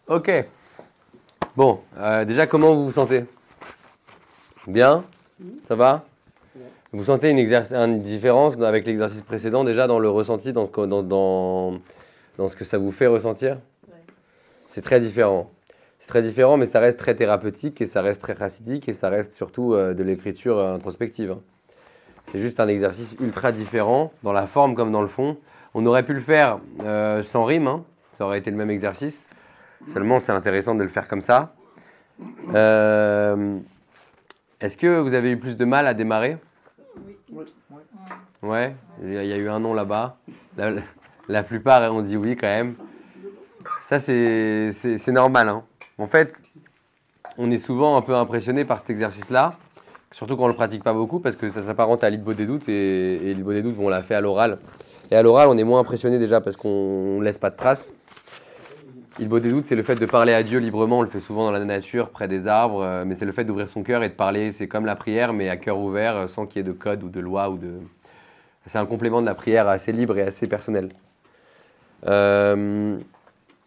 Ok. Bon, déjà, comment vous vous sentez? Bien? Ça va? Vous sentez une différence avec l'exercice précédent, déjà, dans le ressenti, dans ce que ça vous fait ressentir? C'est très différent. C'est très différent, mais ça reste très thérapeutique et ça reste très chassidique et ça reste surtout de l'écriture introspective. C'est juste un exercice ultra différent, dans la forme comme dans le fond. On aurait pu le faire sans rime, hein. Ça aurait été le même exercice. Seulement, c'est intéressant de le faire comme ça. Est-ce que vous avez eu plus de mal à démarrer? Oui. Ouais, il y a eu un non là-bas. La plupart ont dit oui quand même. Ça, c'est normal, hein. En fait, on est souvent un peu impressionné par cet exercice-là, surtout quand on ne le pratique pas beaucoup, parce que ça s'apparente à l'Ilbo des doutes, et l'Ilbo des doutes, on l'a fait à l'oral. Et à l'oral, on est moins impressionné déjà parce qu'on ne laisse pas de traces. L'Ilbo des doutes, c'est le fait de parler à Dieu librement, on le fait souvent dans la nature, près des arbres, mais c'est le fait d'ouvrir son cœur et de parler, c'est comme la prière, mais à cœur ouvert, sans qu'il y ait de code ou de loi. C'est un complément de la prière assez libre et assez personnel.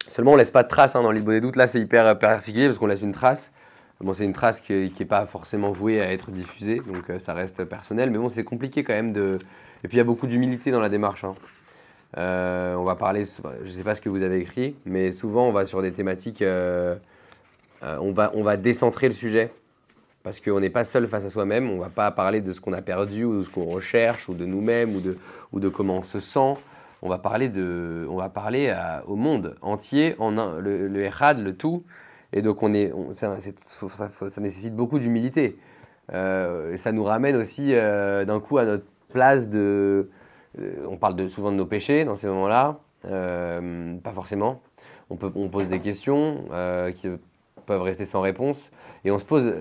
Seulement, on laisse pas de traces dans l'Ilbo des doutes. Là, c'est hyper particulier parce qu'on laisse une trace. Bon, c'est une trace qui n'est pas forcément vouée à être diffusée, donc ça reste personnel. Mais bon, c'est compliqué quand même Et puis, il y a beaucoup d'humilité dans la démarche. On va parler, je ne sais pas ce que vous avez écrit, mais souvent, on va sur des thématiques, on va décentrer le sujet. Parce qu'on n'est pas seul face à soi-même. On ne va pas parler de ce qu'on a perdu ou de ce qu'on recherche ou de nous-mêmes ou de comment on se sent. On va parler au monde entier, le Echad, le tout. Et donc, ça nécessite beaucoup d'humilité. Et ça nous ramène aussi d'un coup à notre place on parle souvent de nos péchés dans ces moments-là. Pas forcément. On pose des questions qui peuvent rester sans réponse. Et on se pose...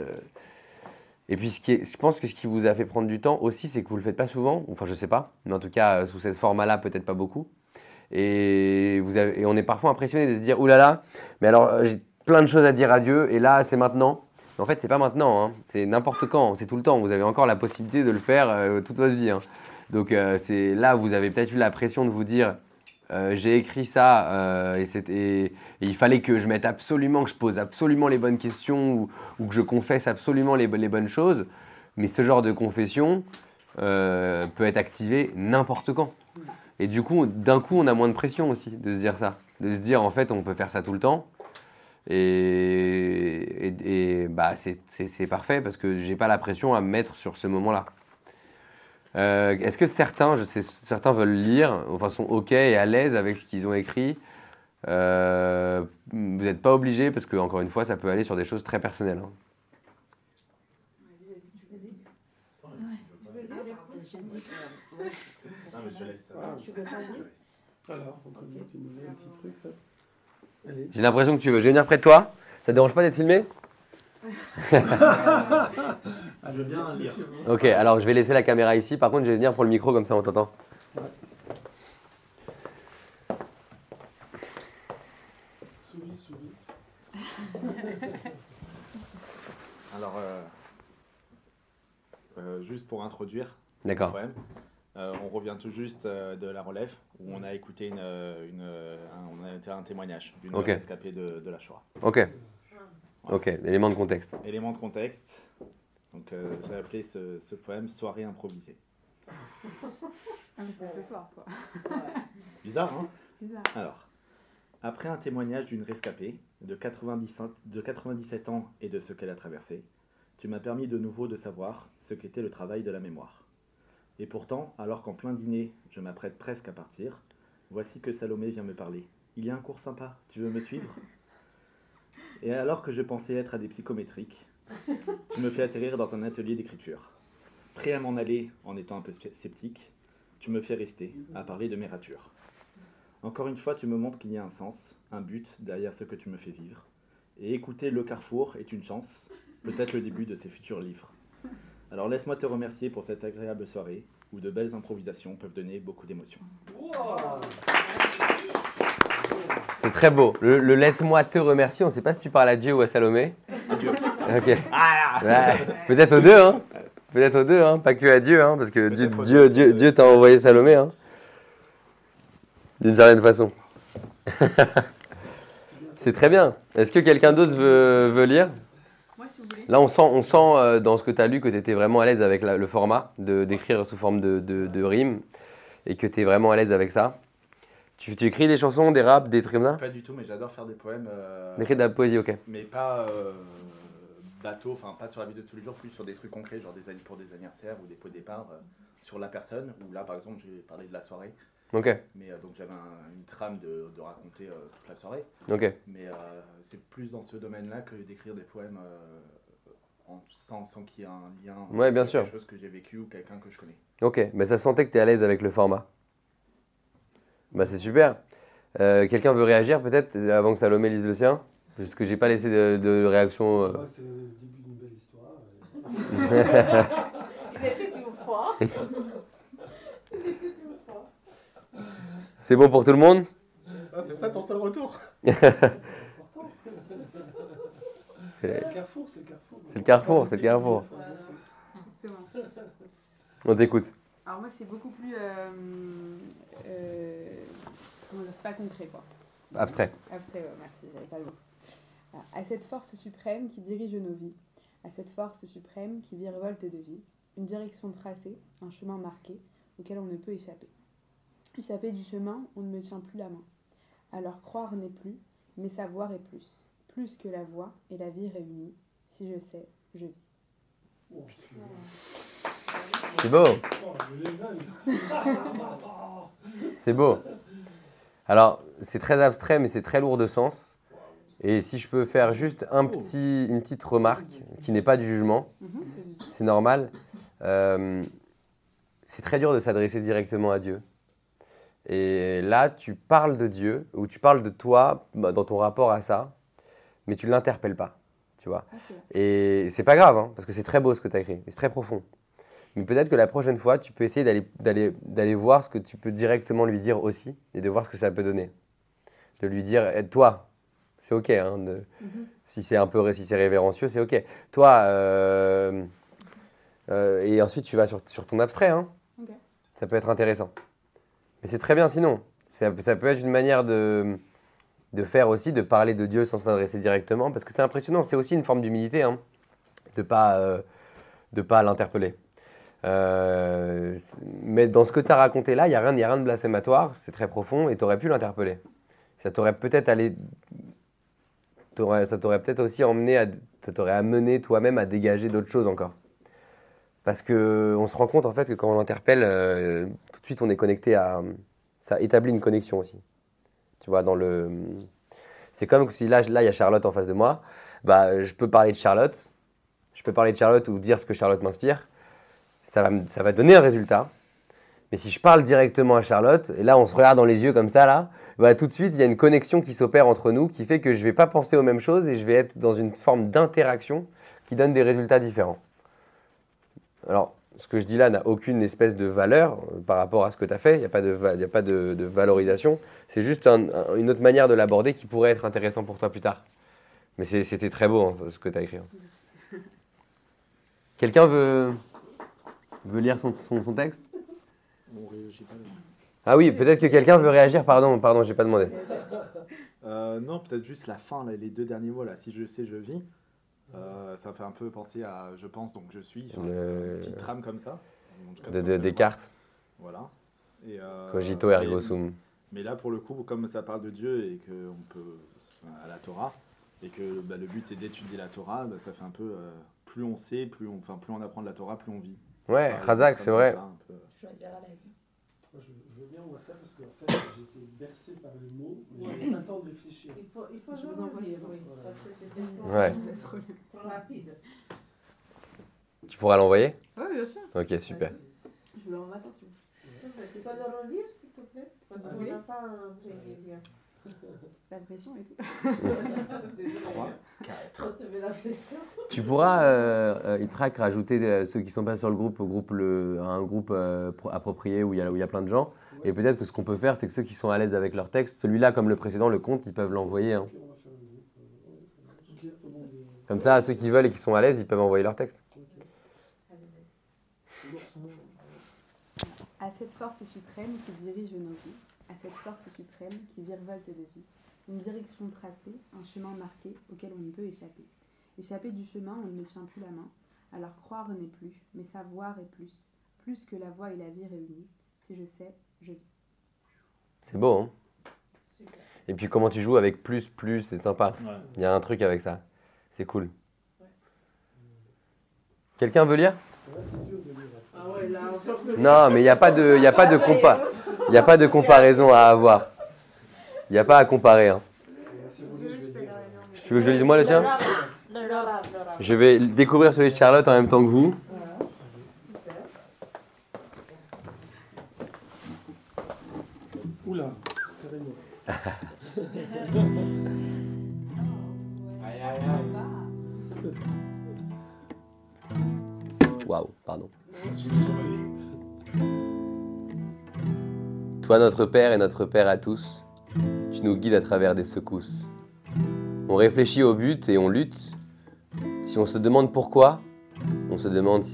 Et puis, je pense que ce qui vous a fait prendre du temps aussi, c'est que vous ne le faites pas souvent. Enfin, je ne sais pas. Mais en tout cas, sous cette format-là, peut-être pas beaucoup. Et on est parfois impressionné de se dire « Ouh là là, mais alors j'ai plein de choses à dire à Dieu et là, c'est maintenant. » En fait, c'est pas maintenant, hein. C'est n'importe quand, c'est tout le temps. Vous avez encore la possibilité de le faire toute votre vie, hein. Donc là, vous avez peut-être eu la pression de vous dire j'ai écrit ça et il fallait que je mette absolument, que je pose absolument les bonnes questions ou que je confesse absolument les bonnes choses. Mais ce genre de confession peut être activé n'importe quand. Et du coup, d'un coup, on a moins de pression aussi de se dire ça. De se dire, en fait, on peut faire ça tout le temps. Et c'est parfait parce que j'ai pas la pression à me mettre sur ce moment-là. Est-ce que certains veulent lire, enfin sont OK et à l'aise avec ce qu'ils ont écrit? Vous n'êtes pas obligé parce que, encore une fois, ça peut aller sur des choses très personnelles, hein. J'ai l'impression que tu veux. Je vais venir près de toi. Ça te dérange pas d'être filmé? Je veux bien lire. Ok, alors je vais laisser la caméra ici. Par contre, je vais venir pour le micro, comme ça on t'entend. Ouais. Alors, juste pour introduire le poème, on revient tout juste de la relève où on a écouté un témoignage d'une rescapée de la Shoah. Ok. Voilà. Ok, élément de contexte. Élément de contexte. Donc, j'ai appelé ce poème Soirée improvisée. Ah, mais c'est ce soir, quoi. Bizarre, hein? C'est bizarre. Alors, après un témoignage d'une rescapée de 97 ans et de ce qu'elle a traversé, tu m'as permis de nouveau de savoir ce qu'était le travail de la mémoire. Et pourtant, alors qu'en plein dîner, je m'apprête presque à partir, voici que Salomé vient me parler. Il y a un cours sympa, tu veux me suivre? Et alors que je pensais être à des psychométriques, tu me fais atterrir dans un atelier d'écriture. Prêt à m'en aller en étant un peu sceptique, tu me fais rester à parler de mes ratures. Encore une fois, tu me montres qu'il y a un sens, un but derrière ce que tu me fais vivre. Et écouter Le Carrefour est une chance, peut-être le début de ces futurs livres. Alors laisse-moi te remercier pour cette agréable soirée où de belles improvisations peuvent donner beaucoup d'émotions. Wow. C'est très beau. Le laisse-moi te remercier, on ne sait pas si tu parles à Dieu ou à Salomé. À Dieu. Ok. Ouais, peut-être aux deux, hein. Peut-être aux deux, hein. Pas que à Dieu, hein, parce que Dieu t'a envoyé Salomé, hein. D'une certaine façon. C'est très bien. Est-ce que quelqu'un d'autre veut lire? Moi, si vous voulez. Là, on sent dans ce que tu as lu que tu étais vraiment à l'aise avec le format d'écrire sous forme de rimes et que tu es vraiment à l'aise avec ça. Tu écris des chansons, des raps, des trucs comme ça? Pas du tout, mais j'adore faire des poèmes. Écrire de la poésie, ok. Mais pas bateau, enfin pas sur la vie de tous les jours, plus sur des trucs concrets, genre pour des anniversaires ou des pots de départ sur la personne. Où là, par exemple, j'ai parlé de la soirée. Ok, Mais donc j'avais une trame de raconter toute la soirée. ok. Mais c'est plus dans ce domaine-là que d'écrire des poèmes sans qu'il y ait un lien Ouais, bien avec sûr. quelque chose que j'ai vécu ou quelqu'un que je connais. Ok, mais ça sentait que tu es à l'aise avec le format. Bah c'est super. Quelqu'un veut réagir peut-être avant que Salomé lise le sien? Parce que j'ai pas laissé de réaction. Je crois que c'est le début d'une belle histoire. Il a fait tout froid. C'est bon pour tout le monde? Ah, c'est ça ton seul retour? C'est important. C'est le carrefour, c'est le carrefour. C'est le carrefour, c'est le carrefour. C'est bon. On t'écoute. Alors moi, c'est beaucoup plus... comment dire, c'est pas concret, quoi. Abstrait. Abstrait, ouais, merci, j'avais pas le mot. Alors, à cette force suprême qui dirige nos vies, à cette force suprême qui virevolte de vie, une direction tracée, un chemin marqué, auquel on ne peut échapper. Échapper du chemin, on ne me tient plus la main. Alors croire n'est plus, mais savoir est plus. Plus que la voix et la vie réunies. Si je sais, je vis. Oh, C'est beau. je l'évale. C'est beau. Alors, c'est très abstrait, mais c'est très lourd de sens. Et si je peux faire juste une petite remarque qui n'est pas du jugement, c'est normal. C'est très dur de s'adresser directement à Dieu. Et là, tu parles de Dieu, ou tu parles de toi dans ton rapport à ça, mais tu ne l'interpelles pas, tu vois. Ah, c'est vrai. Et c'est pas grave, hein, parce que c'est très beau ce que tu as écrit, et c'est très profond. Mais peut-être que la prochaine fois, tu peux essayer d'aller voir ce que tu peux directement lui dire aussi, et de voir ce que ça peut donner. De lui dire, toi, c'est ok, hein, si c'est si c'est révérencieux, c'est ok. Toi, et ensuite tu vas sur ton abstrait, hein. Ok. Ça peut être intéressant. Mais c'est très bien sinon. Ça peut être une manière de faire aussi, de parler de Dieu sans s'adresser directement, parce que c'est impressionnant, c'est aussi une forme d'humilité, hein, de pas l'interpeller. Mais dans ce que tu as raconté là, il n'y a rien de blasphématoire, c'est très profond, et tu aurais pu l'interpeller. Ça t'aurait peut-être ça t'aurait peut-être aussi ça t'aurait amené toi-même à dégager d'autres choses encore. Parce qu'on se rend compte en fait que quand on l'interpelle, tout de suite on est connecté ça établit une connexion aussi. Tu vois, c'est comme si là il y a Charlotte en face de moi, bah, je peux parler de Charlotte, ou dire ce que Charlotte m'inspire, ça va donner un résultat. Mais si je parle directement à Charlotte, et là on se regarde dans les yeux comme ça, là, bah, tout de suite il y a une connexion qui s'opère entre nous qui fait que je ne vais pas penser aux mêmes choses et je vais être dans une forme d'interaction qui donne des résultats différents. Alors, ce que je dis là n'a aucune espèce de valeur par rapport à ce que tu as fait, il n'y a pas de valorisation, c'est juste une autre manière de l'aborder qui pourrait être intéressant pour toi plus tard. Mais c'était très beau hein, ce que tu as écrit. Hein. Quelqu'un veut lire son texte? On réagit pas. Ah oui, peut-être que quelqu'un veut réagir, pardon, j'ai pas demandé. Non, peut-être juste la fin, là, les deux derniers mots, là, si je sais, je vis. Ça fait un peu penser à je pense, donc je suis. Enfin, une petite trame comme ça. En tout cas, c'est Descartes. Voilà. Et, Cogito ergo sum. Mais là, pour le coup, comme ça parle de Dieu et qu'on peut. À la Torah, et que le but c'est d'étudier la Torah, ça fait un peu. Plus on sait, plus on apprend de la Torah, plus on vit. Ouais, Razak, c'est vrai. Choisir la vie. Moi, je veux bien, on va faire parce qu'en fait, j'ai été bercé par le mot, mais j'ai pas le temps de réfléchir. Il faut Je vous envoie les oui, voilà. parce que c'était Ouais. trop rapide. Tu pourras l'envoyer? Oui, bien sûr. Ok, super. Je vous l'envoie, attention. Tu peux le relire, s'il te plaît? Parce qu'on n'a pas imprimé bien. La pression et tout. 3, 4. Quand tu mets la pression. Tu pourras, Itrak, rajouter ceux qui sont pas sur le groupe, un groupe approprié où il y a plein de gens. Et peut-être que ce qu'on peut faire, c'est que ceux qui sont à l'aise avec leur texte, celui-là comme le précédent, le compte, ils peuvent l'envoyer. Hein. Ok, on va faire le groupe. Ok, tout le monde est- Comme ça, ceux qui veulent et qui sont à l'aise, ils peuvent envoyer leur texte. À cette force suprême qui dirige nos vies, à cette force suprême qui virevolte de vie, Une direction tracée, un chemin marqué auquel on ne peut échapper. Échapper du chemin, on ne tient plus la main. Alors croire n'est plus, mais savoir est plus que la voix et la vie réunies. Si je sais, je vis. C'est beau, hein? Super. Et puis comment tu joues avec plus, c'est sympa. Ouais. Il y a un truc avec ça. C'est cool. Ouais. Quelqu'un veut lire? Ouais, c'est dur de lire. Ah ouais, là, encore plus. Non, mais il n'y a pas de, il y a pas de il y a pas de comparaison à avoir. Il n'y a pas à comparer, hein. Si vous voulez, je vais lire. Tu veux que je lise moi le tien? Je vais découvrir celui de Charlotte en même temps que vous. Super. Oula, carrément. Aïe, aïe, aïe. Waouh, pardon. Toi, notre Père et notre Père à tous, tu nous guides à travers des secousses. On réfléchit au but et on lutte. Si on se demande pourquoi, on se demande si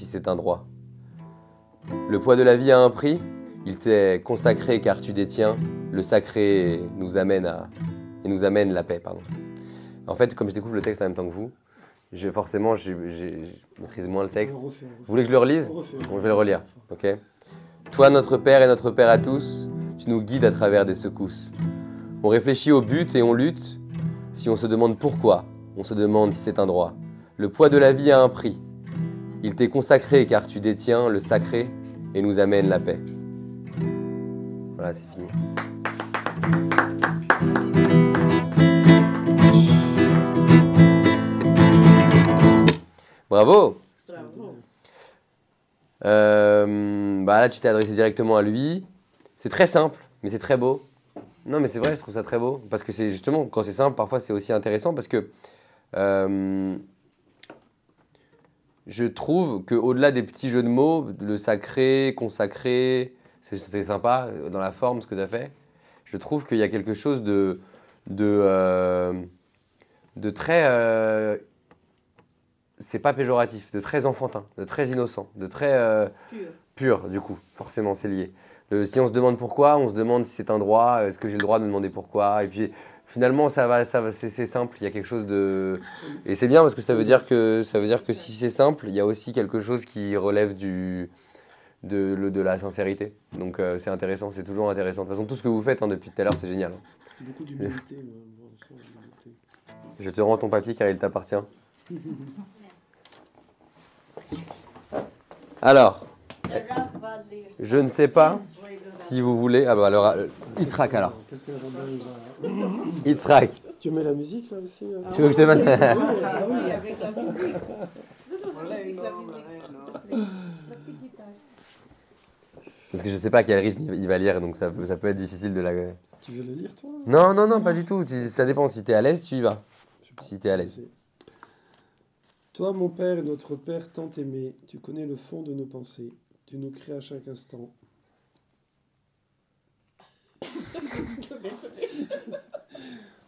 c'est un droit. Le poids de la vie a un prix, il t'est consacré car tu détiens le sacré et nous amène la paix. Pardon. En fait, comme je découvre le texte en même temps que vous, je maîtrise moins le texte. On refait. Vous voulez que je le relise? On refait. Bon, je vais le relire. Ok. Toi, notre Père et notre Père à tous, tu nous guides à travers des secousses. On réfléchit au but et on lutte. Si on se demande pourquoi, on se demande si c'est un droit. Le poids de la vie a un prix. Il t'est consacré car tu détiens le sacré et nous amène la paix. Voilà, c'est fini. Bravo! Bravo. Bah là, tu t'es adressé directement à lui. C'est très simple, mais c'est très beau. Non, mais c'est vrai, je trouve ça très beau. Parce que c'est justement, quand c'est simple, parfois c'est aussi intéressant. Parce que je trouve qu'au-delà des petits jeux de mots, le sacré, consacré, c'est sympa dans la forme ce que tu as fait. Je trouve qu'il y a quelque chose de très. C'est pas péjoratif, de très enfantin, de très innocent, de très Pur. pur, du coup, forcément, c'est lié. Si on se demande pourquoi, on se demande si c'est un droit, est-ce que j'ai le droit de me demander pourquoi, et puis finalement, ça va, c'est simple, il y a quelque chose de... Et c'est bien parce que ça veut dire que si c'est simple, il y a aussi quelque chose qui relève de la sincérité. Donc c'est intéressant, c'est toujours intéressant. De toute façon, tout ce que vous faites depuis tout à l'heure, c'est génial. Beaucoup d'humilité, moi, on sent l'humilité. Je te rends ton papier car il t'appartient. Alors, je ne sais pas si vous voulez... Ah bah alors, Yitzhak alors. Qu'est-ce que la bande Yitzhak. Tu mets la musique là aussi là Tu veux que je te mette... Ah oui, Avec la musique. Parce que je sais pas à quel rythme il va lire, donc ça peut être difficile de la... Tu veux le lire toi? Non, pas du tout. Ça dépend. Si t'es à l'aise, tu y vas. Si t'es à l'aise. Toi, mon Père et notre Père tant aimé, tu connais le fond de nos pensées. Tu nous crées à chaque instant.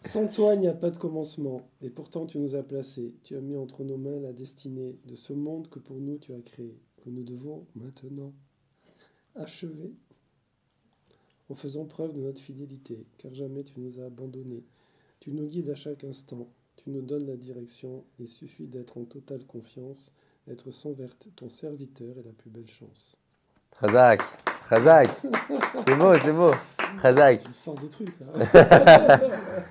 Sans toi, il n'y a pas de commencement. Et pourtant, tu nous as placés. Tu as mis entre nos mains la destinée de ce monde que pour nous, tu as créé. Que nous devons maintenant achever en faisant preuve de notre fidélité. Car jamais tu nous as abandonnés. Tu nous guides à chaque instant. Tu nous donnes la direction. Il suffit d'être en totale confiance. Être ton serviteur est la plus belle chance. Razak. C'est beau. Razak. Je sors des trucs là.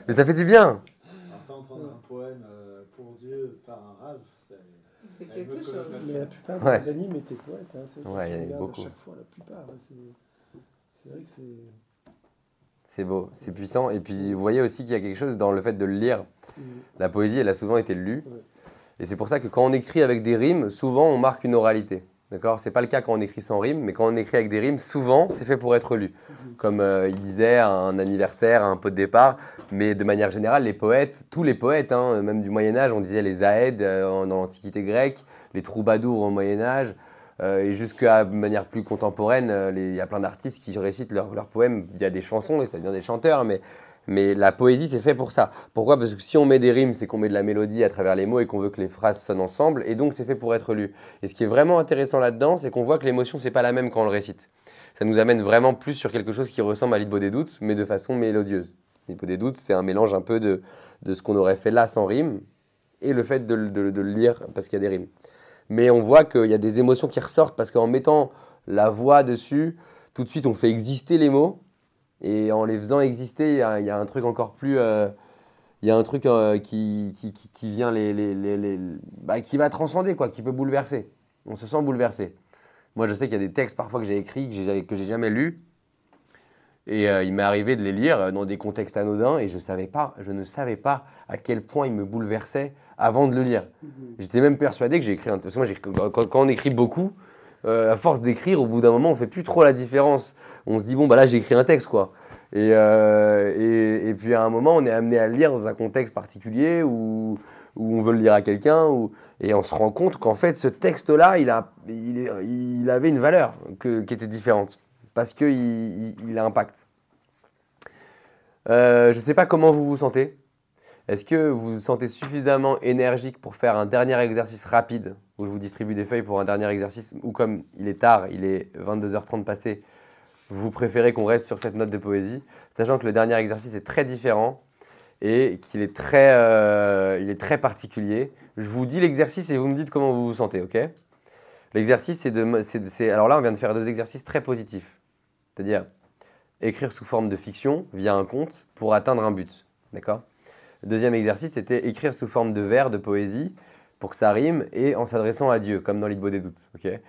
Mais ça fait du bien. Entendre un poème pour Dieu par un rave, C'est quelque chose. Mais la plupart Ouais. des Danim étaient poètes. Hein, c'est Ouais, il y en a je regarde beaucoup. à chaque fois, la plupart. Hein, c'est vrai que c'est... C'est beau, c'est puissant. Et puis, vous voyez aussi qu'il y a quelque chose dans le fait de le lire. La poésie, elle a souvent été lue. Ouais. Et c'est pour ça que quand on écrit avec des rimes, souvent, on marque une oralité. D'accord ? C'est pas le cas quand on écrit sans rime, mais quand on écrit avec des rimes, souvent, c'est fait pour être lu. Comme il disait à un anniversaire, à un pot de départ. Mais de manière générale, les poètes, tous les poètes, hein, même du Moyen-Âge, on disait les Aèdes dans l'Antiquité grecque, les troubadours au Moyen-Âge, et jusqu'à de manière plus contemporaine, il y a plein d'artistes qui récitent leurs poèmes. Il y a des chansons, c'est-à-dire des chanteurs, mais la poésie, c'est fait pour ça. Pourquoi ? Parce que si on met des rimes, c'est qu'on met de la mélodie à travers les mots et qu'on veut que les phrases sonnent ensemble, et donc c'est fait pour être lu. Et ce qui est vraiment intéressant là-dedans, c'est qu'on voit que l'émotion, c'est pas la même quand on le récite. Ça nous amène vraiment plus sur quelque chose qui ressemble à l'Île des doutes, mais de façon mélodieuse. L'hypo des doutes, c'est un mélange un peu de ce qu'on aurait fait là sans rime et le fait de le lire parce qu'il y a des rimes. Mais on voit qu'il y a des émotions qui ressortent parce qu'en mettant la voix dessus, tout de suite on fait exister les mots et en les faisant exister, il y a un truc encore plus... il y a un truc qui vient qui va transcender, quoi, qui peut bouleverser. On se sent bouleversé. Moi, je sais qu'il y a des textes parfois que j'ai écrits, que j'ai jamais lus. Et il m'est arrivé de les lire dans des contextes anodins et je ne savais pas à quel point ils me bouleversaient avant de le lire. J'étais même persuadé que j'ai écrit un texte. Parce que moi, quand on écrit beaucoup, à force d'écrire, au bout d'un moment, on ne fait plus trop la différence. On se dit, bon, bah là, j'ai écrit un texte, quoi. Et puis à un moment, on est amené à le lire dans un contexte particulier où on veut le lire à quelqu'un, et on se rend compte qu'en fait, ce texte-là, il avait une valeur qui était différente, parce qu'il a impact. Je ne sais pas comment vous vous sentez. Est-ce que vous vous sentez suffisamment énergique pour faire un dernier exercice rapide, où je vous distribue des feuilles pour un dernier exercice, ou comme il est tard, il est 22h30 passé, vous préférez qu'on reste sur cette note de poésie, sachant que le dernier exercice est très différent et qu'il est il est très particulier. Je vous dis l'exercice et vous me dites comment vous vous sentez, ok? L'exercice, alors là, on vient de faire 2 exercices très positifs, c'est-à-dire écrire sous forme de fiction via un conte pour atteindre un but, d'accord? Le deuxième exercice, c'était écrire sous forme de vers, de poésie, pour que ça rime et en s'adressant à Dieu, comme dans l'Hypo des doutes, ok?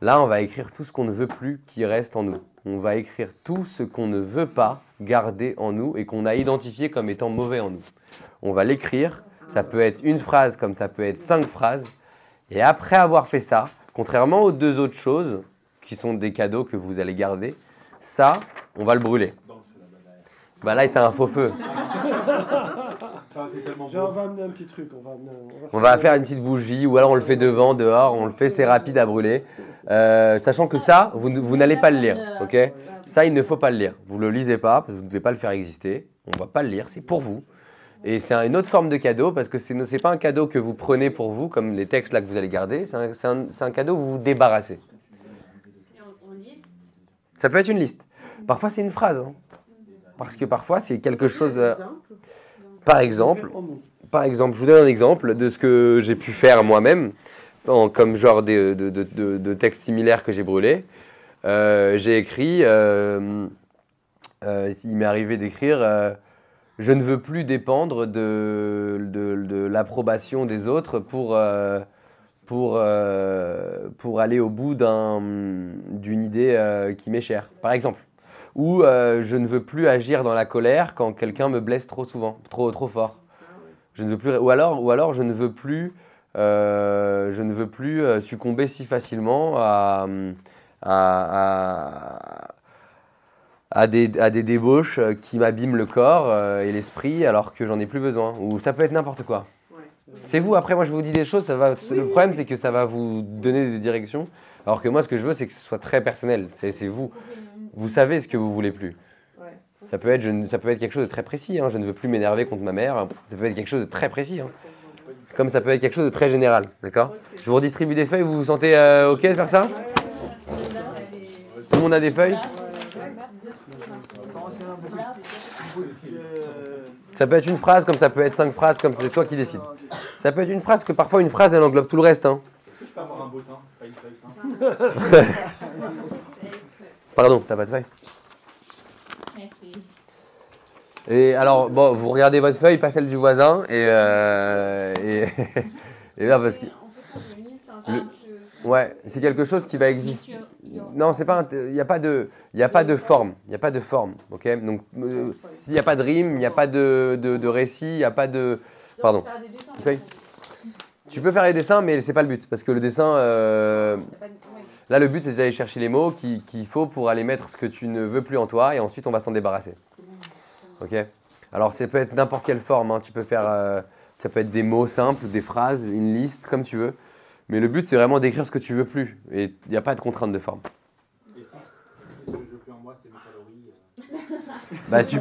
Là, on va écrire tout ce qu'on ne veut plus qui reste en nous. On va écrire tout ce qu'on ne veut pas garder en nous et qu'on a identifié comme étant mauvais en nous. On va l'écrire, ça peut être une phrase comme ça peut être 5 phrases. Et après avoir fait ça, contrairement aux 2 autres choses, qui sont des cadeaux que vous allez garder, ça, on va le brûler. Bah là, c'est un faux feu. On va amener un petit truc. On va faire une petite bougie, ou alors on le fait devant, dehors, on le fait, c'est rapide à brûler. Sachant que ça, vous n'allez pas le lire, ok? Ça, il ne faut pas le lire. Vous ne le lisez pas, parce que vous ne devez pas le faire exister. On ne va pas le lire, c'est pour vous. Et c'est une autre forme de cadeau, parce que ce n'est pas un cadeau que vous prenez pour vous, comme les textes là que vous allez garder. C'est un cadeau où vous vous débarrassez. Ça peut être une liste. Parfois, c'est une phrase. Hein. Parce que parfois, c'est quelque chose... Par exemple, je vous donne un exemple de ce que j'ai pu faire moi-même, comme genre de textes similaires que j'ai brûlés. J'ai écrit, il m'est arrivé d'écrire je ne veux plus dépendre de l'approbation des autres pour aller au bout d'une idée qui m'est chère, par exemple. Ou je ne veux plus agir dans la colère quand quelqu'un me blesse trop souvent, trop fort. Je ne veux plus, ou alors je ne veux plus succomber si facilement à des débauches qui m'abîment le corps et l'esprit alors que j'en ai plus besoin. Ou ça peut être n'importe quoi. C'est vous, après moi je vous dis des choses, le problème c'est que ça va vous donner des directions. Alors que moi ce que je veux c'est que ce soit très personnel, c'est vous. Vous savez ce que vous voulez plus. Ça peut être quelque chose de très précis. Hein. Je ne veux plus m'énerver contre ma mère. Ça peut être quelque chose de très précis. Hein. Comme ça peut être quelque chose de très général. D'accord ? Je vous redistribue des feuilles. Vous vous sentez OK de faire ça ? Tout le monde a des feuilles ? Ça peut être une phrase, comme ça peut être 5 phrases, comme c'est toi qui décides. Ça peut être une phrase, que parfois une phrase elle englobe tout le reste. Hein. Est-ce que je peux avoir un bottin, pas une feuille simple? Pardon, t'as pas de feuille? Merci. Et alors, bon, vous regardez votre feuille, pas celle du voisin, et là, parce que... Ouais, c'est quelque chose qui va exister. Non, c'est pas, il n'y a pas de forme, ok? Donc, s'il n'y a pas de rime, il n'y a pas de récit, il n'y a pas de... Pardon. Feuille. Tu peux faire les dessins, mais c'est pas le but, parce que le dessin... Là, le but, c'est d'aller chercher les mots qu'il faut pour aller mettre ce que tu ne veux plus en toi, et ensuite, on va s'en débarrasser. Ok? Alors, ça peut être n'importe quelle forme. Hein. Tu peux faire, ça peut être des mots simples, des phrases, une liste, comme tu veux. Mais le but, c'est vraiment d'écrire ce que tu veux plus. Et il n'y a pas de contrainte de forme. Et si ce que je veux plus en moi, c'est mes calories Bah, tu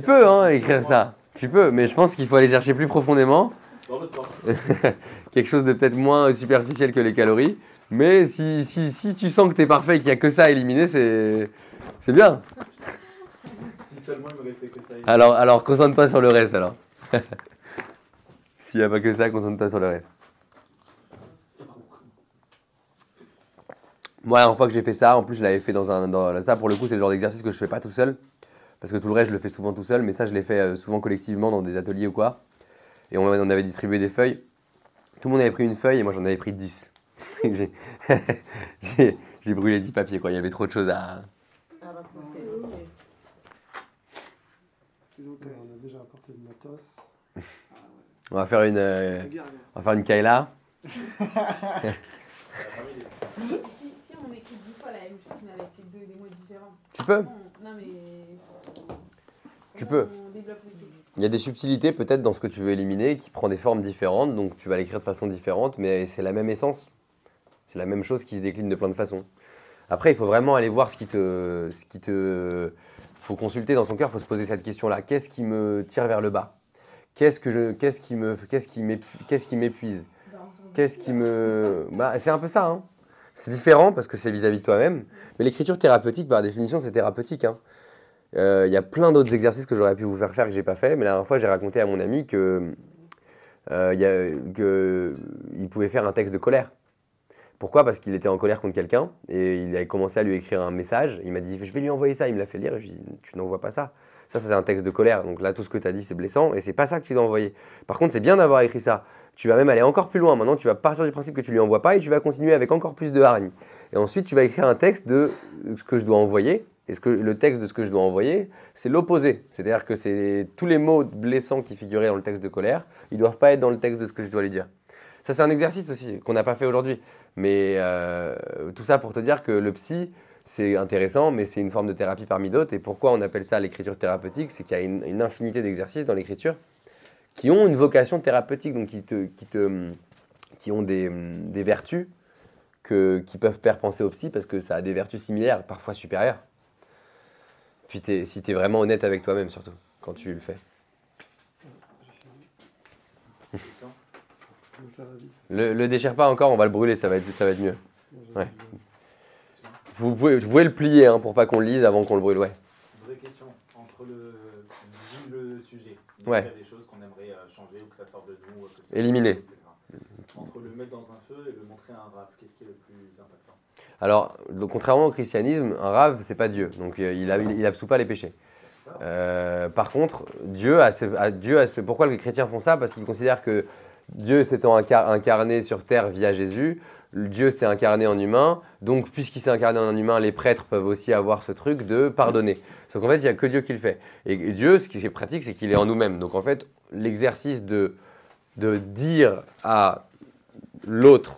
peux hein, écrire ça. Tu peux, mais je pense qu'il faut aller chercher plus profondément. Quelque chose de peut-être moins superficiel que les calories. Mais si tu sens que tu es parfait et qu'il n'y a que ça à éliminer, c'est bien. Si seulement il me restait que ça. Alors concentre-toi sur le reste alors. S'il n'y a pas que ça, concentre-toi sur le reste. Moi, une fois que j'ai fait ça, en plus je l'avais fait ça pour le coup c'est le genre d'exercice que je fais pas tout seul. Parce que tout le reste je le fais souvent tout seul, mais ça je l'ai fait souvent collectivement dans des ateliers ou quoi. Et on avait distribué des feuilles. Tout le monde avait pris une feuille et moi j'en avais pris 10. j'ai brûlé 10 papiers quoi, il y avait trop de choses à... Disons qu'on a déjà apporté le matos. On va faire une Kayla. Si on écrit 10 fois la même chose, mais avec des mots différents. Tu peux. Non mais... Tu peux. On développe le truc. Il y a des subtilités peut-être dans ce que tu veux éliminer qui prend des formes différentes, donc tu vas l'écrire de façon différente, mais c'est la même essence. C'est la même chose qui se décline de plein de façons. Après, il faut vraiment aller voir ce qui te... faut consulter dans son cœur, il faut se poser cette question-là. Qu'est-ce qui me tire vers le bas? Qu'est-ce qui m'épuise? Qu'est-ce qui me... c'est un peu ça. Hein. C'est différent parce que c'est vis-à-vis de toi-même. Mais l'écriture thérapeutique, par définition, c'est thérapeutique. Hein. Y a plein d'autres exercices que j'aurais pu vous faire que j'ai pas fait. Mais la dernière fois, j'ai raconté à mon ami qu'il pouvait faire un texte de colère. Pourquoi? Parce qu'il était en colère contre quelqu'un et il avait commencé à lui écrire un message. Il m'a dit, je vais lui envoyer ça. Il me l'a fait lire et je lui ai dit, tu n'envoies pas ça. Ça, c'est un texte de colère. Donc là, tout ce que tu as dit, c'est blessant et c'est pas ça que tu dois envoyer. Par contre, c'est bien d'avoir écrit ça. Tu vas même aller encore plus loin. Maintenant, tu vas partir du principe que tu lui envoies pas et tu vas continuer avec encore plus de hargne. Et ensuite, tu vas écrire un texte de ce que je dois envoyer. Et le texte de ce que je dois envoyer, c'est l'opposé. C'est-à-dire que c'est tous les mots blessants qui figuraient dans le texte de colère, ils ne doivent pas être dans le texte de ce que je dois lui dire. Ça, c'est un exercice aussi qu'on n'a pas fait aujourd'hui. Mais tout ça pour te dire que le psy, c'est intéressant, mais c'est une forme de thérapie parmi d'autres. Et pourquoi on appelle ça l'écriture thérapeutique? C'est qu'il y a une infinité d'exercices dans l'écriture qui ont une vocation thérapeutique, donc qui ont des vertus qui peuvent faire penser au psy parce que ça a des vertus similaires, parfois supérieures. Puis si tu es vraiment honnête avec toi-même, surtout, quand tu le fais. Ça va vite. Le déchire pas encore, on va le brûler, ça va être mieux. Ouais. Vous pouvez le plier hein, pour pas qu'on le lise avant qu'on le brûle, ouais. Vraie question, entre le sujet, il Ouais. y a des choses qu'on aimerait changer ou que ça sorte de nous, que ce Éliminer. etc. Entre le mettre dans un feu et le montrer à un rave, qu'est-ce qui est le plus impactant? Alors, contrairement au christianisme, un rave, c'est pas Dieu, donc il absout pas les péchés. Par contre, pourquoi les chrétiens font ça? Parce qu'ils considèrent que Dieu s'étant incarné sur terre via Jésus, Dieu s'est incarné en humain, donc puisqu'il s'est incarné en humain, les prêtres peuvent aussi avoir ce truc de pardonner. Sauf qu'en fait, il n'y a que Dieu qui le fait. Et Dieu, ce qui est pratique, c'est qu'il est en nous-mêmes. Donc en fait, l'exercice de dire à l'autre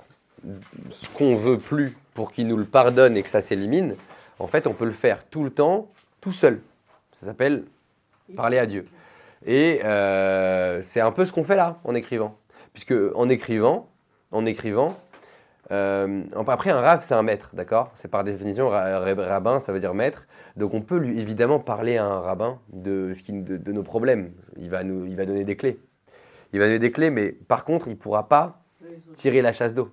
ce qu'on veut plus pour qu'il nous le pardonne et que ça s'élimine, en fait, on peut le faire tout le temps, tout seul. Ça s'appelle parler à Dieu. Et c'est un peu ce qu'on fait là, en écrivant. Puisque en écrivant, après un rave, c'est un maître, d'accord? C'est par définition, rabbin, ça veut dire maître. Donc on peut lui évidemment parler à un rabbin de nos problèmes. Il va donner des clés. Il va donner des clés, mais par contre, il ne pourra pas tirer la chasse d'eau.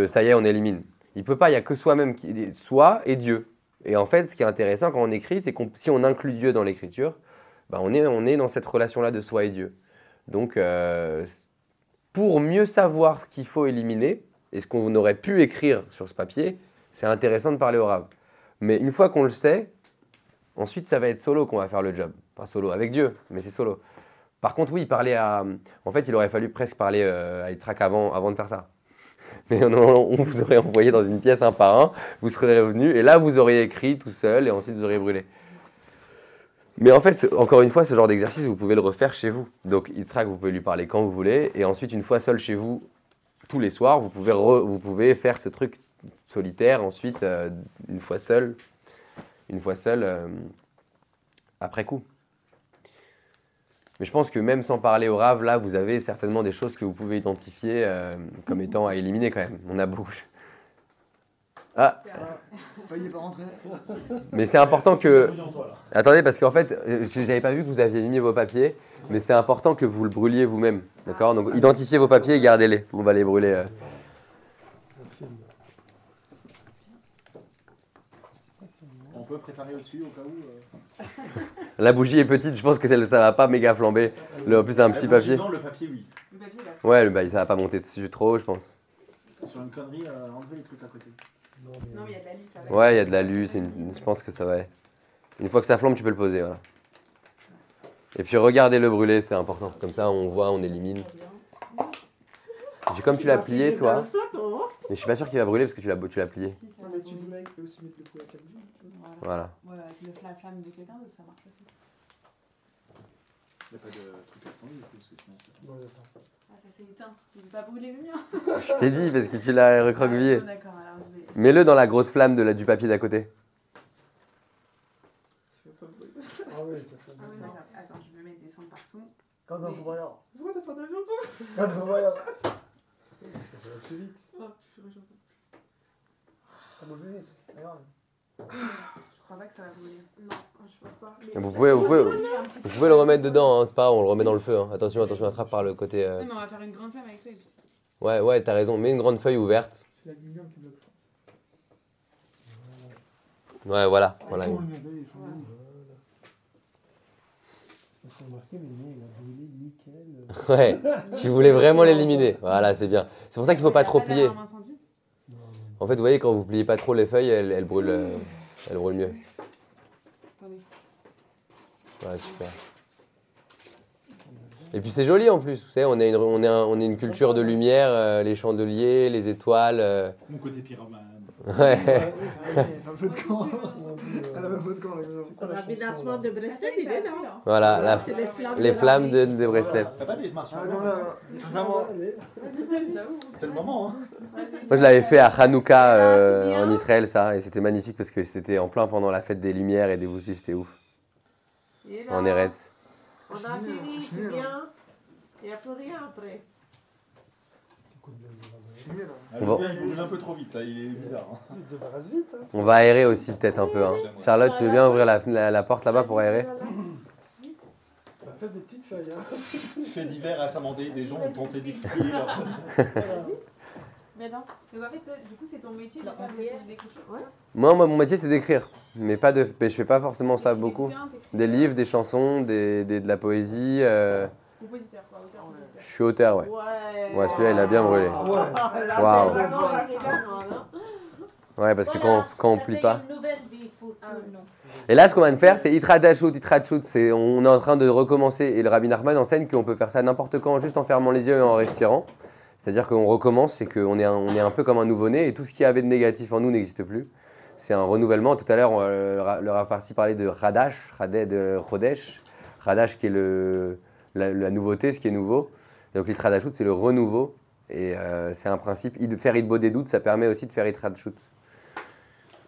Ça y est, on élimine. Il ne peut pas, il n'y a que soi-même, soi et Dieu. Et en fait, ce qui est intéressant quand on écrit, c'est que si on inclut Dieu dans l'écriture, on est dans cette relation-là de soi et Dieu. Donc, pour mieux savoir ce qu'il faut éliminer et ce qu'on aurait pu écrire sur ce papier, c'est intéressant de parler au rave. Mais une fois qu'on le sait, ensuite, ça va être solo qu'on va faire le job. Pas solo avec Dieu, mais c'est solo. Par contre, oui, en fait, il aurait fallu presque parler à Yitzhak avant de faire ça. Mais on vous aurait envoyé dans une pièce un par un, vous serez revenu, et là, vous auriez écrit tout seul, et ensuite, vous auriez brûlé. Mais en fait, encore une fois, ce genre d'exercice, vous pouvez le refaire chez vous. Donc, Yitzhak, vous pouvez lui parler quand vous voulez, et ensuite, une fois seul chez vous, tous les soirs, vous pouvez faire ce truc solitaire, ensuite, une fois seul, après coup. Mais je pense que même sans parler au rave, là, vous avez certainement des choses que vous pouvez identifier comme étant à éliminer quand même. On a beaucoup. Ah, Il n'est pas rentré. mais c'est important que... Attendez, parce qu'en fait, je n'avais pas vu que vous aviez mis vos papiers, mais c'est important que vous le brûliez vous-même. D'accord? Donc, identifiez vos papiers et gardez-les. On va les brûler. peut préparer au-dessus au cas où. La bougie est petite, je pense que ça va pas méga flamber. En plus, c'est un petit papier. Non, le papier, oui. Le papier, là. Ouais, bah, ça va pas monter dessus trop, je pense. Sur une connerie, enlever les trucs à côté. Non, mais il y a de la lue, ça va. Ouais, il y a de l'alu, je pense que ça va. Une fois que ça flambe, tu peux le poser, voilà. Et puis regardez le brûler, c'est important. Comme ça, on voit, on élimine. Comme tu l'as plié, toi. Mais je suis pas sûr qu'il va brûler parce que tu l'as plié. Si, ça Non, va mais tu brûler. peux aussi mettre le feu à 4 jours. Voilà. Voilà. Ouais, avec la flamme de quelqu'un d'autre, ça marche aussi. Il n'y a pas de truc à incendie parce que sinon. Non, il y a pas. Ah, ça s'est éteint. Il veut pas brûler le mien. Je t'ai dit parce que tu l'as recroquevillé. Ah, d'accord, alors je vais. Mets-le dans la grosse flamme du papier d'à côté. Ah ouais, t'as pas Ah, ouais, d'accord. Attends, je vais mettre des cendres partout. Quand on vous voit, Pourquoi t'as pas d'avion quand on vous voit, Ça va plus vite. ça me fait vite. Regarde. Je crois pas que ça va brûler. Non, je peux pas. Vous pouvez le remettre dedans, hein, c'est pas grave, on le remet dans le feu. Hein. Attention, attrape par le côté. Non, mais on va faire une grande flamme avec toi et puis. Ouais, t'as raison, mets une grande feuille ouverte. C'est la lumière qui bloque. Ouais, voilà. Ils voilà. font le médaille, ils font le- J'ai remarqué, mais non, il a brûlé nickel. Ouais, tu voulais vraiment l'éliminer. Voilà, c'est bien. C'est pour ça qu'il faut pas trop plier. En fait, vous voyez, quand vous pliez pas trop les feuilles, elles brûlent mieux. Attendez. Ouais, super. Et puis c'est joli en plus, vous savez, on a une culture de lumière, les chandeliers, les étoiles. Mon côté pyromane. Ouais. Elle a un peu de camp. Elle a un peu de camp, la maison. C'est quoi Le la rabbinage chanson de Breslev, il est là. Voilà, C'est les flammes. les flammes de Breslev. T'as pas des marches Ah non, là, vraiment. J'avoue. C'est le moment, hein. Moi, je l'avais fait à Hanouka en Israël, ça, et c'était magnifique parce que c'était en plein pendant la fête des Lumières et des bougies, c'était ouf. Il est là. En Eretz. On a fini, tu viens. Il n'y a plus rien après. Je suis mieux là. Ah, On va- il bouge un peu trop vite, là, il est bizarre. Hein. Il te débarrasse vite. Hein. On va aérer aussi peut-être un peu. Hein. Charlotte, tu veux bien ouvrir la porte là-bas pour aérer? Bah, faites des petites feuilles. Hein. Fait divers à Samandé, des gens ont tenté d'expliquer. Vas-y. Mais non. Donc en fait, du coup, c'est ton métier de faire des écritures. Ouais. Moi, mon métier, c'est d'écrire. Mais je fais pas forcément ça beaucoup. Des livres, des chansons, de la poésie. Compositeur, quoi, auteur, compositeur. Je suis auteur, ouais. Ouais. Ouais, celui-là, il a bien brûlé. Ah ouais. Là, Waouh. c'est vraiment la finale, hein. Ouais, parce que quand on plie pas. Une nouvelle vie pour Ah, tout nous. Et là, ce qu'on va faire, c'est Itradashut. On est en train de recommencer. Et le Rabbi Nachman enseigne qu'on peut faire ça n'importe quand, juste en fermant les yeux et en respirant. C'est-à-dire qu'on recommence et qu'on est un peu comme un nouveau-né. Et tout ce qu'il y avait de négatif en nous n'existe plus. C'est un renouvellement. Tout à l'heure, le Rav Parsi parlait de Radash, de Chodesh. Radash qui est la nouveauté, ce qui est nouveau. Donc l'Itradashut, c'est le renouveau. Et c'est un principe. Faire Idbo des doutes, ça permet aussi de faire Itradashut.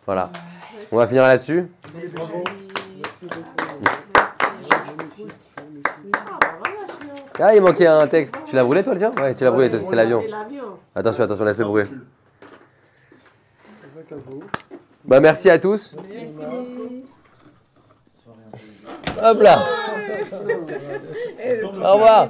Voilà. On va finir là-dessus. Bravo. Merci beaucoup. Ah, bah voilà, sinon. Ah, il manquait un texte. Tu l'as brûlé toi le tien? Ouais, tu l'as brûlé, toi, c'était l'avion. C'est l'avion. Attention, laisse-le brûler. C'est ça qu'à vous. Bah merci à tous. Merci. Hop là. Au revoir.